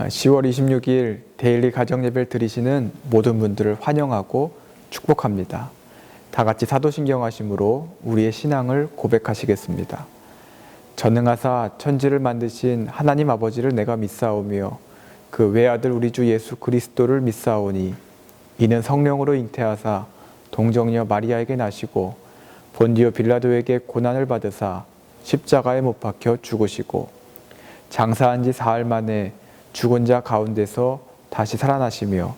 10월 26일 데일리 가정예배를 드리시는 모든 분들을 환영하고 축복합니다. 다 같이 사도신경하심으로 우리의 신앙을 고백하시겠습니다. 전능하사 천지를 만드신 하나님 아버지를 내가 믿사오며 그 외아들 우리 주 예수 그리스도를 믿사오니 이는 성령으로 잉태하사 동정녀 마리아에게 나시고 본디오 빌라도에게 고난을 받으사 십자가에 못 박혀 죽으시고 장사한 지 사흘 만에 죽은 자 가운데서 다시 살아나시며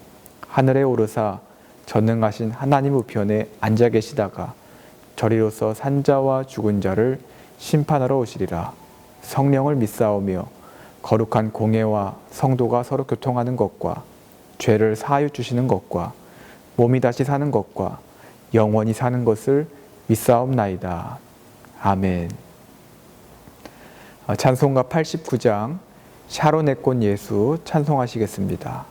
하늘에 오르사 전능하신 하나님 우편에 앉아 계시다가 저리로서 산자와 죽은 자를 심판하러 오시리라. 성령을 믿사오며 거룩한 공예와 성도가 서로 교통하는 것과 죄를 사하여 주시는 것과 몸이 다시 사는 것과 영원히 사는 것을 믿사옵나이다. 아멘. 찬송가 89장 샤론의 꽃 예수 찬송하시겠습니다.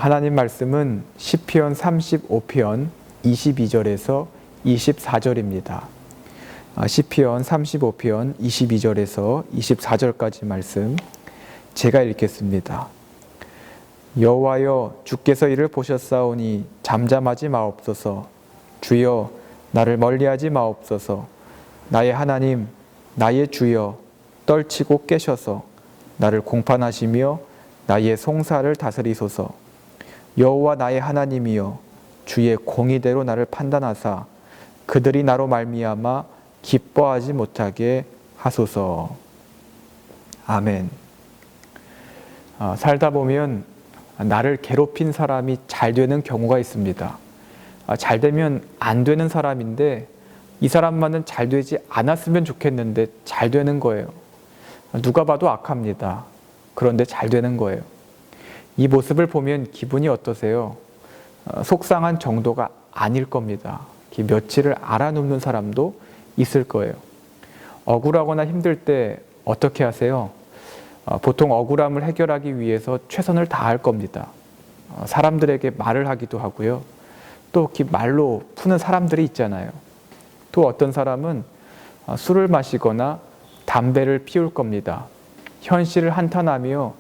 하나님 말씀은 시편 35편 22절에서 24절입니다. 시편 35편 22절에서 24절까지 말씀 제가 읽겠습니다. 여호와여 주께서 이를 보셨사오니 잠잠하지 마옵소서. 주여 나를 멀리하지 마옵소서. 나의 하나님 나의 주여 떨치고 깨셔서 나를 공판하시며 나의 송사를 다스리소서. 여호와 나의 하나님이여 주의 공의대로 나를 판단하사 그들이 나로 말미암아 기뻐하지 못하게 하소서. 아멘. 살다 보면 나를 괴롭힌 사람이 잘 되는 경우가 있습니다. 잘 되면 안 되는 사람인데 이 사람만은 잘 되지 않았으면 좋겠는데 잘 되는 거예요. 누가 봐도 악합니다. 그런데 잘 되는 거예요. 이 모습을 보면 기분이 어떠세요? 속상한 정도가 아닐 겁니다. 며칠을 알아눕는 사람도 있을 거예요. 억울하거나 힘들 때 어떻게 하세요? 보통 억울함을 해결하기 위해서 최선을 다할 겁니다. 사람들에게 말을 하기도 하고요. 또 말로 푸는 사람들이 있잖아요. 또 어떤 사람은 술을 마시거나 담배를 피울 겁니다. 현실을 한탄하며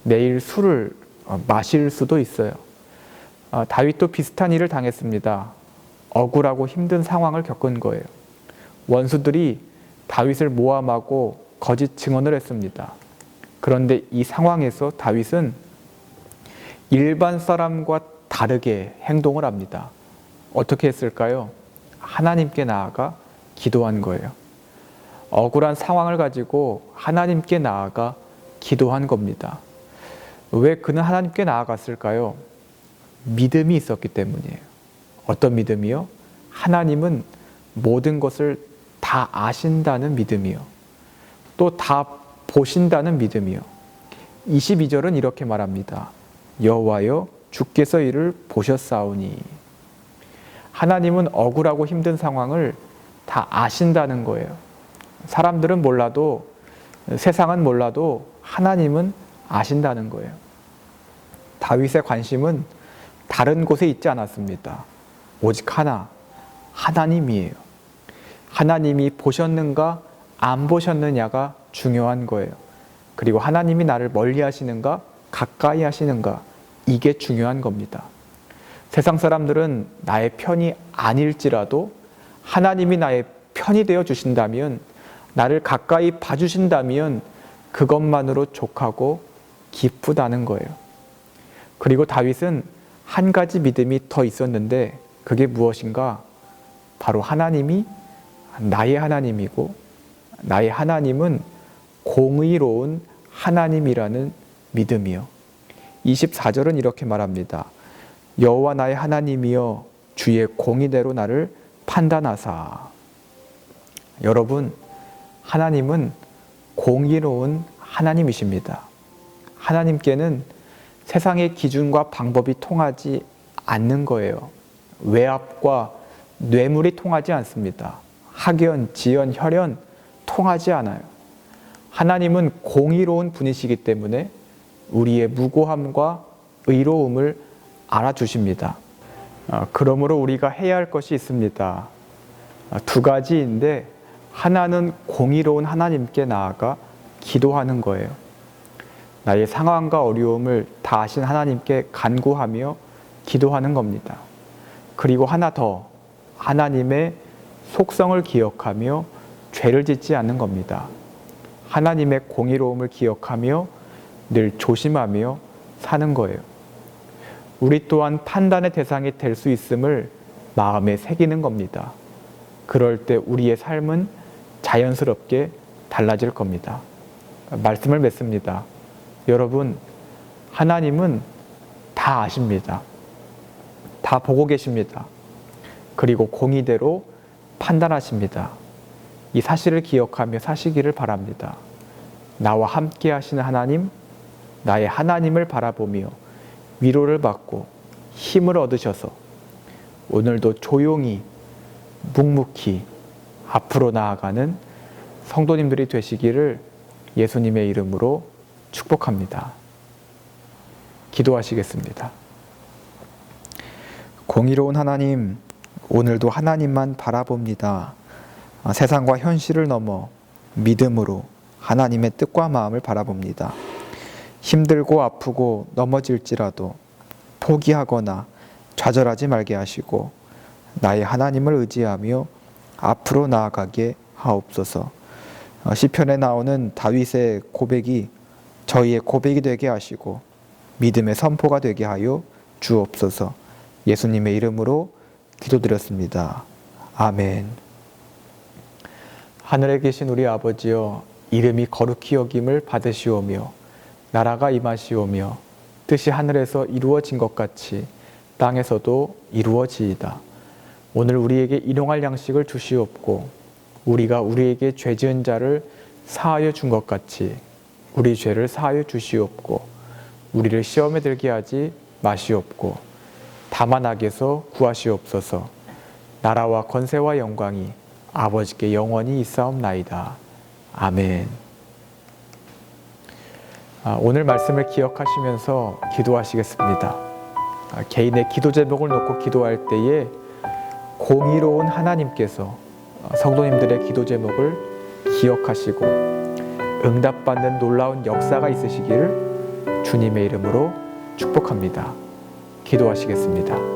내일 술을 마실 수도 있어요. 다윗도 비슷한 일을 당했습니다. 억울하고 힘든 상황을 겪은 거예요. 원수들이 다윗을 모함하고 거짓 증언을 했습니다. 그런데 이 상황에서 다윗은 일반 사람과 다르게 행동을 합니다. 어떻게 했을까요? 하나님께 나아가 기도한 거예요. 억울한 상황을 가지고 하나님께 나아가 기도한 겁니다. 왜 그는 하나님께 나아갔을까요? 믿음이 있었기 때문이에요. 어떤 믿음이요? 하나님은 모든 것을 다 아신다는 믿음이요. 또 다 보신다는 믿음이요. 22절은 이렇게 말합니다. 여호와여 주께서 이를 보셨사오니. 하나님은 억울하고 힘든 상황을 다 아신다는 거예요. 사람들은 몰라도, 세상은 몰라도 하나님은 아신다는 거예요. 다윗의 관심은 다른 곳에 있지 않았습니다. 오직 하나, 하나님이에요. 하나님이 보셨는가 안 보셨느냐가 중요한 거예요. 그리고 하나님이 나를 멀리 하시는가 가까이 하시는가, 이게 중요한 겁니다. 세상 사람들은 나의 편이 아닐지라도 하나님이 나의 편이 되어 주신다면, 나를 가까이 봐주신다면 그것만으로 족하고 기쁘다는 거예요. 그리고 다윗은 한 가지 믿음이 더 있었는데 그게 무엇인가? 바로 하나님이 나의 하나님이고 나의 하나님은 공의로운 하나님이라는 믿음이요. 24절은 이렇게 말합니다. 여호와 나의 하나님이여 주의 공의대로 나를 판단하사. 여러분, 하나님은 공의로운 하나님이십니다. 하나님께는 세상의 기준과 방법이 통하지 않는 거예요. 외압과 뇌물이 통하지 않습니다. 학연, 지연, 혈연 통하지 않아요. 하나님은 공의로운 분이시기 때문에 우리의 무고함과 의로움을 알아주십니다. 그러므로 우리가 해야 할 것이 있습니다. 두 가지인데, 하나는 공의로운 하나님께 나아가 기도하는 거예요. 나의 상황과 어려움을 다 아신 하나님께 간구하며 기도하는 겁니다. 그리고 하나 더, 하나님의 속성을 기억하며 죄를 짓지 않는 겁니다. 하나님의 공의로움을 기억하며 늘 조심하며 사는 거예요. 우리 또한 판단의 대상이 될 수 있음을 마음에 새기는 겁니다. 그럴 때 우리의 삶은 자연스럽게 달라질 겁니다. 말씀을 맺습니다. 여러분, 하나님은 다 아십니다. 다 보고 계십니다. 그리고 공의대로 판단하십니다. 이 사실을 기억하며 사시기를 바랍니다. 나와 함께 하시는 하나님, 나의 하나님을 바라보며 위로를 받고 힘을 얻으셔서 오늘도 조용히 묵묵히 앞으로 나아가는 성도님들이 되시기를 예수님의 이름으로 축복합니다. 기도하시겠습니다. 공의로운 하나님, 오늘도 하나님만 바라봅니다. 세상과 현실을 넘어 믿음으로 하나님의 뜻과 마음을 바라봅니다. 힘들고 아프고 넘어질지라도 포기하거나 좌절하지 말게 하시고 나의 하나님을 의지하며 앞으로 나아가게 하옵소서. 시편에 나오는 다윗의 고백이 저희의 고백이 되게 하시고 믿음의 선포가 되게 하여 주옵소서. 예수님의 이름으로 기도드렸습니다. 아멘. 하늘에 계신 우리 아버지여, 이름이 거룩히 여김을 받으시오며 나라가 임하시오며 뜻이 하늘에서 이루어진 것 같이 땅에서도 이루어지이다. 오늘 우리에게 일용할 양식을 주시옵고 우리가 우리에게 죄 지은 자를 사하여 준 것 같이 우리 죄를 사하여 주시옵고 우리를 시험에 들게 하지 마시옵고 다만 악에서 구하시옵소서. 나라와 권세와 영광이 아버지께 영원히 있사옵나이다. 아멘. 오늘 말씀을 기억하시면서 기도하시겠습니다. 개인의 기도 제목을 놓고 기도할 때에 공의로운 하나님께서 성도님들의 기도 제목을 기억하시고 응답받는 놀라운 역사가 있으시기를 주님의 이름으로 축복합니다. 기도하시겠습니다.